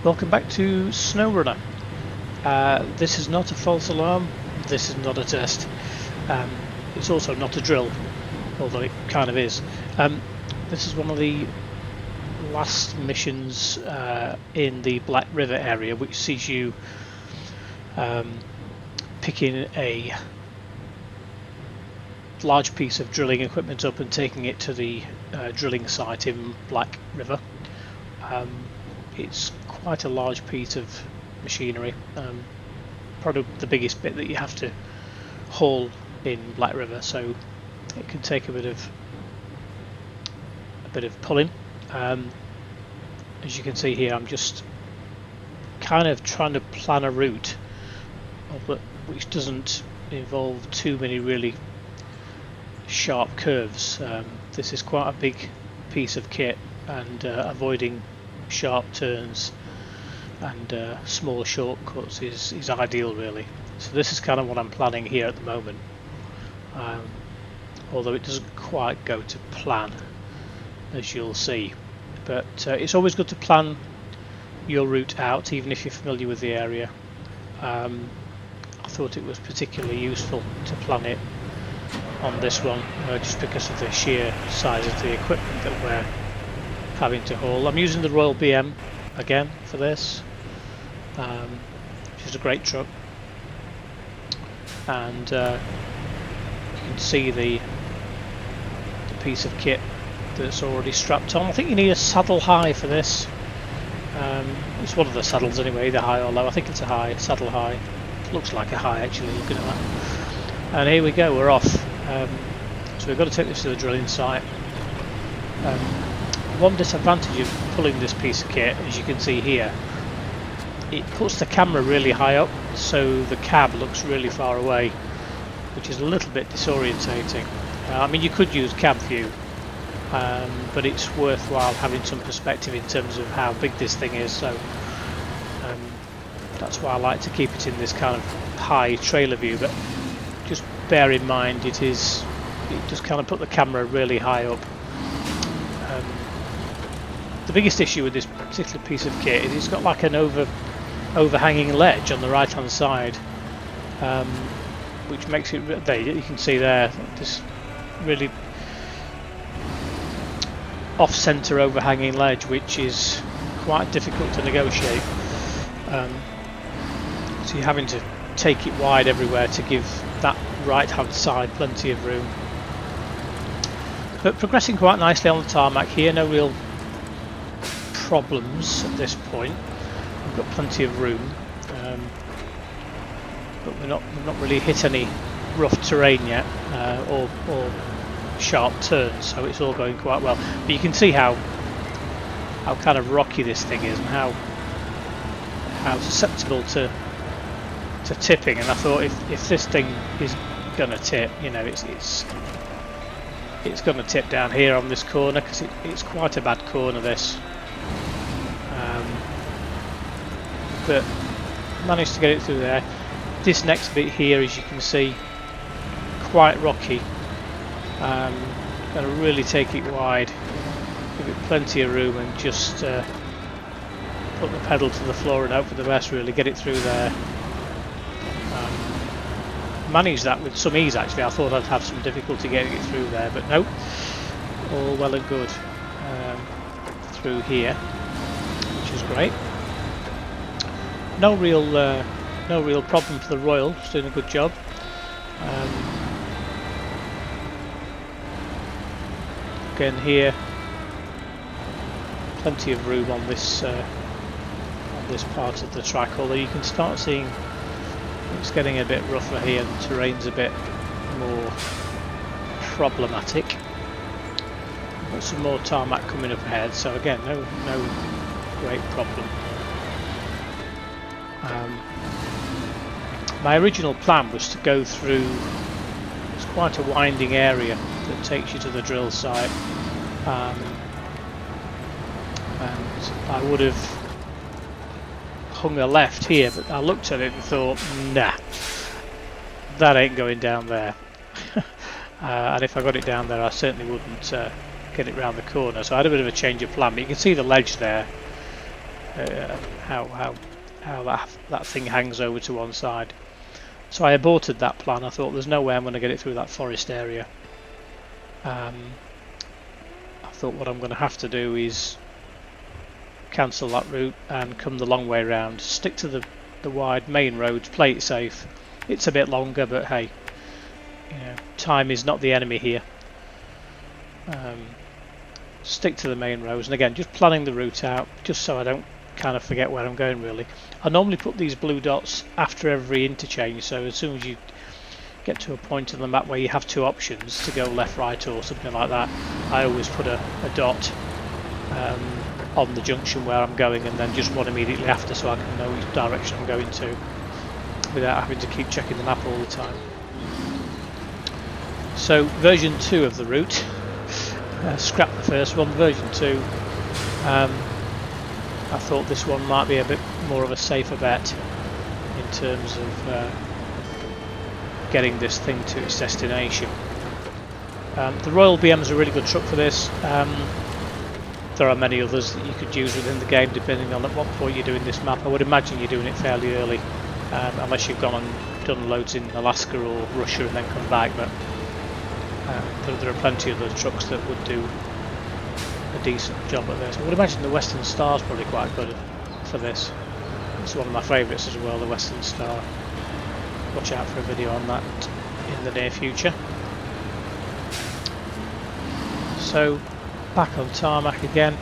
Welcome back to SnowRunner. This is not a false alarm, this is not a test. It's also not a drill, although it kind of is. This is one of the last missions in the Black River area, which sees you picking a large piece of drilling equipment up and taking it to the drilling site in Black River. It's quite a large piece of machinery, probably the biggest bit that you have to haul in Black River, so it can take a bit of pulling. As you can see here, I'm just kind of trying to plan a route which doesn't involve too many really sharp curves. This is quite a big piece of kit, and avoiding sharp turns and small shortcuts is ideal, really. So this is kind of what I'm planning here at the moment, although it doesn't quite go to plan, as you'll see. But it's always good to plan your route out, even if you're familiar with the area. I thought it was particularly useful to plan it on this one, just because of the sheer size of the equipment that we're having to haul. I'm using the Royal BM again for this, which is a great truck, and you can see the piece of kit that's already strapped on. I think you need a saddle high for this. It's one of the saddles anyway, either high or low. I think it's a high, saddle high. Looks like a high actually, looking at that. And here we go, we're off. So we've got to take this to the drilling site. One disadvantage of pulling this piece of kit, as you can see here, it puts the camera really high up, so the cab looks really far away, which is a little bit disorientating. I mean, you could use cab view, but it's worthwhile having some perspective in terms of how big this thing is, so that's why I like to keep it in this kind of high trailer view. But just bear in mind, it does kind of put the camera really high up. The biggest issue with this particular piece of kit is it's got like an overhanging ledge on the right hand side, which makes it, there you can see there, this really off-centre overhanging ledge, which is quite difficult to negotiate. So you're having to take it wide everywhere to give that right hand side plenty of room. But progressing quite nicely on the tarmac here, no real problems at this point. We've got plenty of room, but we've not really hit any rough terrain yet, or sharp turns, so it's all going quite well. But you can see how kind of rocky this thing is, and how susceptible to tipping. And I thought, if this thing is going to tip, you know, it's going to tip down here on this corner, because it's quite a bad corner, this. But managed to get it through there. This next bit here, as you can see, quite rocky. Got to really take it wide, give it plenty of room, and just put the pedal to the floor and hope for the best, really, get it through there. Managed that with some ease actually. I thought I'd have some difficulty getting it through there, but no, all well and good through here, which is great. No real problem for the Royal, it's doing a good job. Again here, plenty of room on this part of the track, although you can start seeing it's getting a bit rougher here, the terrain's a bit more problematic. Got some more tarmac coming up ahead, so again, no great problem. My original plan was to go through, it's quite a winding area that takes you to the drill site, and I would have hung a left here, but I looked at it and thought, nah, that ain't going down there. And if I got it down there, I certainly wouldn't get it round the corner. So I had a bit of a change of plan, but you can see the ledge there. how that thing hangs over to one side. So I aborted that plan. I thought there's no way I'm going to get it through that forest area. I thought what I'm going to have to do is cancel that route and come the long way around, stick to the wide main roads, play it safe. It's a bit longer, but hey, you know, time is not the enemy here. Stick to the main roads, and again, just planning the route out, just so I don't kind of forget where I'm going really. I normally put these blue dots after every interchange, so as soon as you get to a point on the map where you have two options to go left, right or something like that, I always put a dot on the junction where I'm going, and then just one immediately after, so I can know which direction I'm going to without having to keep checking the map all the time. So version 2 of the route, scrap the first one, version 2, I thought this one might be a bit more of a safer bet in terms of getting this thing to its destination. The Royal BM is a really good truck for this. There are many others that you could use within the game depending on at what point you're doing this map. I would imagine you're doing it fairly early, unless you've gone and done loads in Alaska or Russia and then come back, but there are plenty of those trucks that would do a decent job at this. I would imagine the Western Star is probably quite good for this. It's one of my favourites as well, the Western Star. Watch out for a video on that in the near future. So back on tarmac again,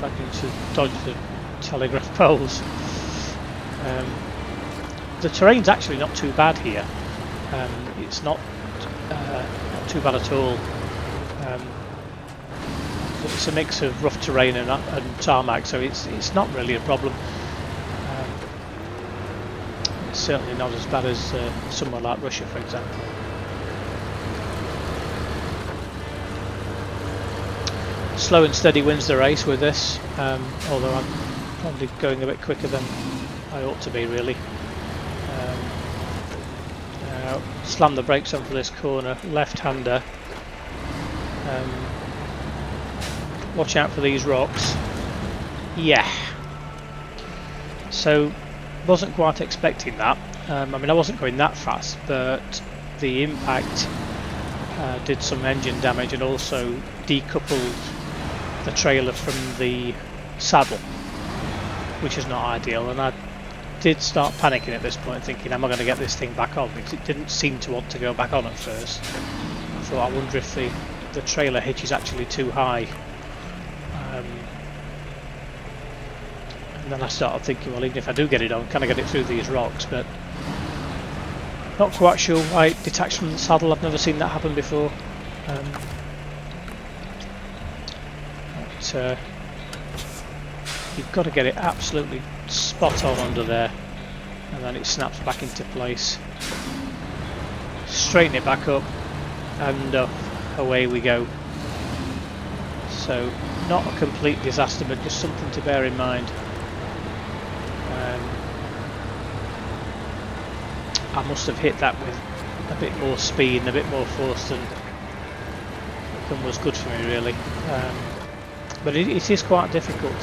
managing to dodge the telegraph poles. The terrain's actually not too bad here. It's not too bad at all. It's a mix of rough terrain and tarmac, so it's not really a problem. It's certainly not as bad as somewhere like Russia, for example. Slow and steady wins the race with this, although I'm probably going a bit quicker than I ought to be really. Slam the brakes on for this corner, left-hander. Watch out for these rocks. Yeah. So wasn't quite expecting that. I mean, I wasn't going that fast, but the impact did some engine damage and also decoupled the trailer from the saddle, which is not ideal. And I did start panicking at this point, thinking, am I going to get this thing back on? Because it didn't seem to want to go back on at first. I thought, I wonder if the trailer hitch is actually too high. And then I started thinking, well, even if I do get it on, can I get it through these rocks? But not quite sure why it detached from the saddle. I've never seen that happen before. But you've got to get it absolutely spot on under there, and then it snaps back into place. Straighten it back up, and away we go. So not a complete disaster, but just something to bear in mind. I must have hit that with a bit more speed and a bit more force than was good for me really. But it is quite difficult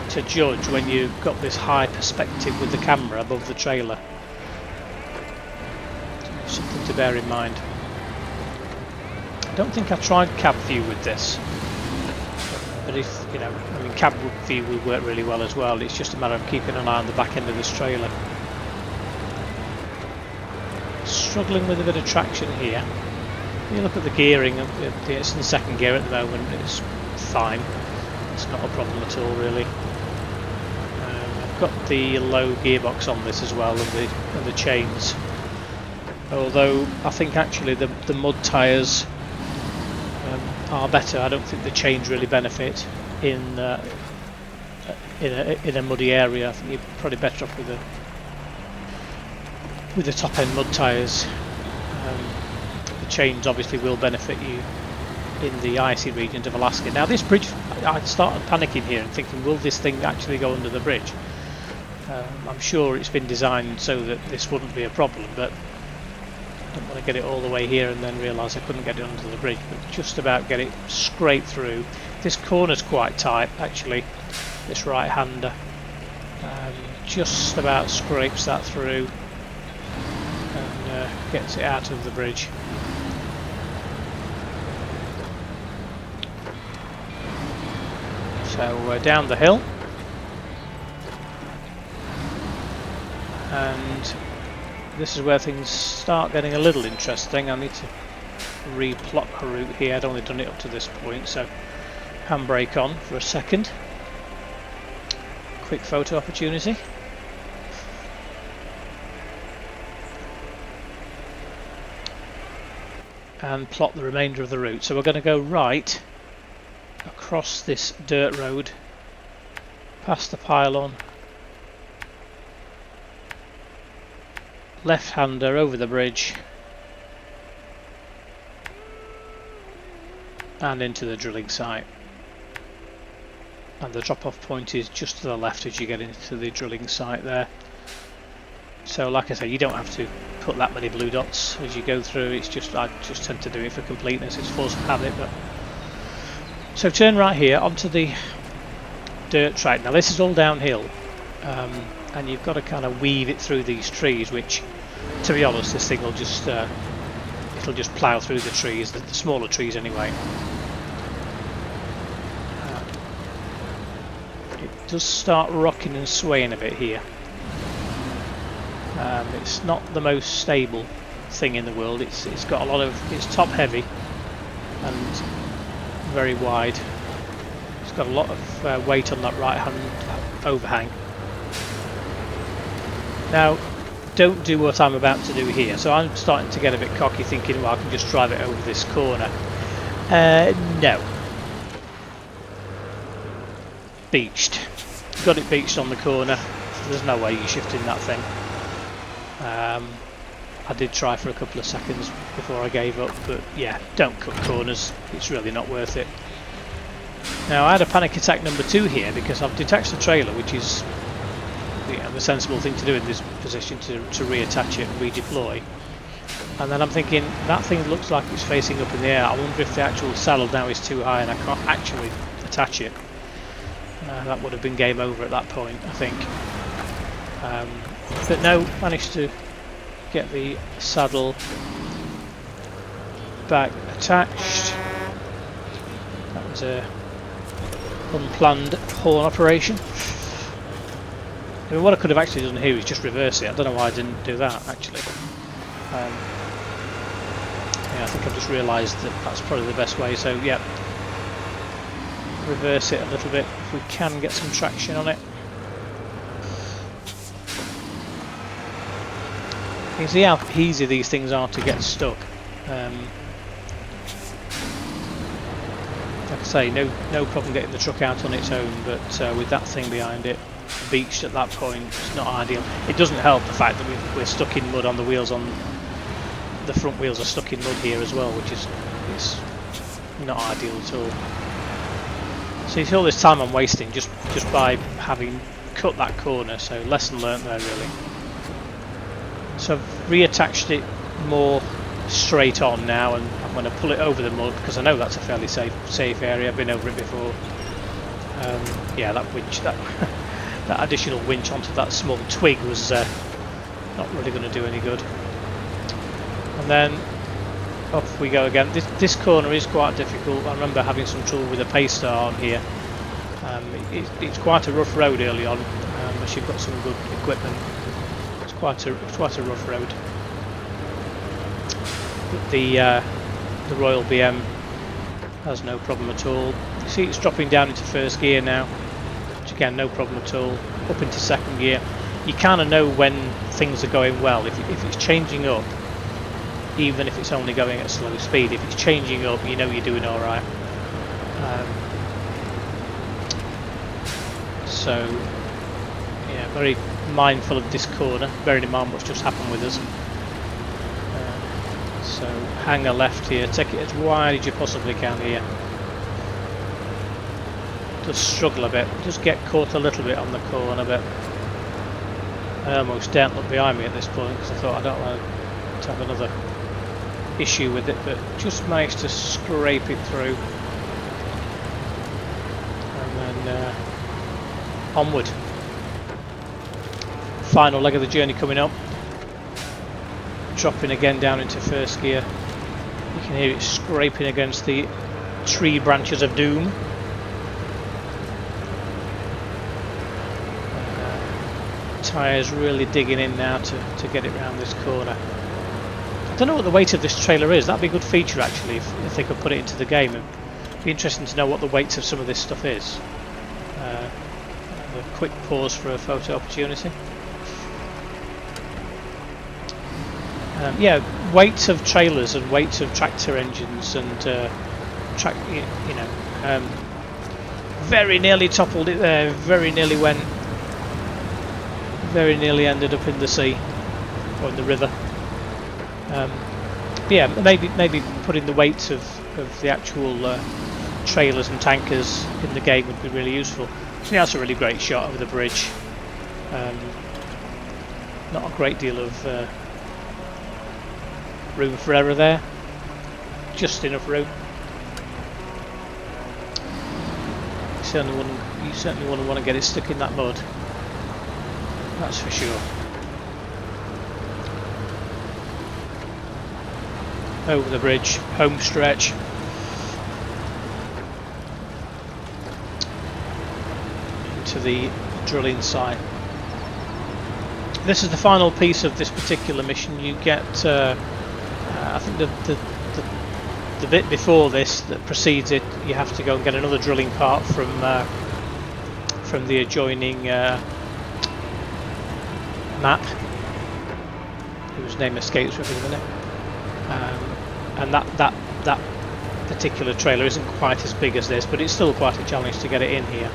to judge when you've got this high perspective with the camera above the trailer. Something to bear in mind. I don't think I tried cab view with this, but if you know, I mean, cab view will work really well as well. It's just a matter of keeping an eye on the back end of this trailer. Struggling with a bit of traction here. You look at the gearing, it's in second gear at the moment. It's fine. It's not a problem at all really. I've got the low gearbox on this as well, and the chains. Although I think actually the mud tyres are better. I don't think the chains really benefit in a muddy area. I think you're probably better off with the top end mud tyres. The chains obviously will benefit you in the icy regions of Alaska. Now this bridge, I started panicking here and thinking, will this thing actually go under the bridge? I'm sure it's been designed so that this wouldn't be a problem, but I don't want to get it all the way here and then realise I couldn't get it under the bridge, but just about get it scraped through. This corner's quite tight actually, this right-hander. Just about scrapes that through and gets it out of the bridge. So we're down the hill, and this is where things start getting a little interesting. I need to replot a route here. I'd only done it up to this point, so handbrake on for a second. Quick photo opportunity. And plot the remainder of the route. So we're going to go right across this dirt road, past the pylon, left-hander over the bridge, and into the drilling site. And the drop-off point is just to the left as you get into the drilling site there. So like I say, you don't have to put that many blue dots as you go through. It's just, I just tend to do it for completeness. It's force of habit. But so turn right here onto the dirt track. Now this is all downhill, and you've got to kind of weave it through these trees, which, to be honest, this thing will just it'll just plough through the trees, the smaller trees anyway. It does start rocking and swaying a bit here. It's not the most stable thing in the world. It's got a lot of, it's top heavy and very wide. It's got a lot of weight on that right hand overhang. Now don't do what I'm about to do here. So I'm starting to get a bit cocky, thinking, well, I can just drive it over this corner. No. Beached. Got it beached on the corner. There's no way you're shifting that thing. I did try for a couple of seconds before I gave up, but yeah, don't cut corners. It's really not worth it. Now I had a panic attack number 2 here because I've detached the trailer, which is the sensible thing to do in this position, to reattach it and redeploy. And then I'm thinking, that thing looks like it's facing up in the air. I wonder if the actual saddle now is too high and I can't actually attach it. That would have been game over at that point, I think. But no, managed to get the saddle back attached. That was a unplanned horn operation. I mean, what I could have actually done here is just reverse it. I don't know why I didn't do that actually. Yeah, I think I've just realised that that's probably the best way. So yeah, reverse it a little bit if we can get some traction on it. You can see how easy these things are to get stuck. Like I say, no problem getting the truck out on its own, but with that thing behind it, beached at that point, it's not ideal. It doesn't help the fact that we're stuck in mud on the wheels. On the front wheels are stuck in mud here as well, which is not ideal at all. So you see all this time I'm wasting just by having cut that corner. So lesson learnt there really. So I've reattached it more straight on now, and I'm going to pull it over the mud because I know that's a fairly safe area. I've been over it before. Yeah, that winch, that additional winch onto that small twig was not really going to do any good. And then off we go again. This corner is quite difficult. I remember having some trouble with a Paystar on here. It's quite a rough road early on, unless you've got some good equipment. It's quite a rough road. But the Royal BM has no problem at all. You see it's dropping down into first gear now, which again no problem at all. Up into second gear. You kind of know when things are going well. If it's changing up, even if it's only going at slow speed, if it's changing up, you know you're doing all right. So yeah, very mindful of this corner, bearing in mind what's just happened with us. So hang a left here, take it as wide as you possibly can here. Just struggle a bit, just get caught a little bit on the corner bit. I almost daren't look behind me at this point because I thought I don't want to have another issue with it, but just managed to scrape it through. onward. Final leg of the journey coming up. Dropping again down into first gear. You can hear it scraping against the tree branches of doom. Tyres really digging in now to get it round this corner. I don't know what the weight of this trailer is. That'd be a good feature actually if they could put it into the game. It'd be interesting to know what the weight of some of this stuff is. A quick pause for a photo opportunity. Yeah, weights of trailers and weights of tractor engines and very nearly toppled it there. Very nearly went. Very nearly ended up in the sea or in the river. Yeah, maybe putting the weights of the actual trailers and tankers in the game would be really useful. I think that's a really great shot over the bridge. Not a great deal of room for error there. Just enough room. You certainly wouldn't want to get it stuck in that mud. That's for sure. Over the bridge, home stretch. Into the drilling site. This is the final piece of this particular mission. You get, I think the bit before this that precedes it, you have to go and get another drilling part from the adjoining map, whose name escapes me for a minute, and that particular trailer isn't quite as big as this, but it's still quite a challenge to get it in here.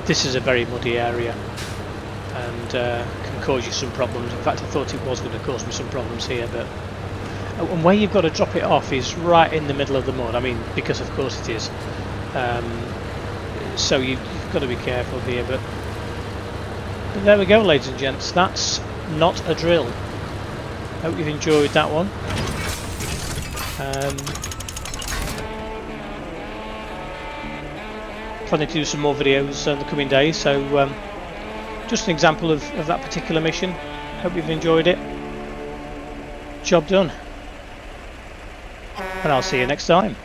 This is a very muddy area and can cause you some problems. In fact, I thought it was going to cause me some problems here, but and where you've got to drop it off is right in the middle of the mud. I mean, because of course it is. So you've got to be careful here, but there we go, ladies and gents. That's not a drill. Hope you've enjoyed that one. Planning to do some more videos in the coming days, so just an example of that particular mission. Hope you've enjoyed it. Job done. And I'll see you next time.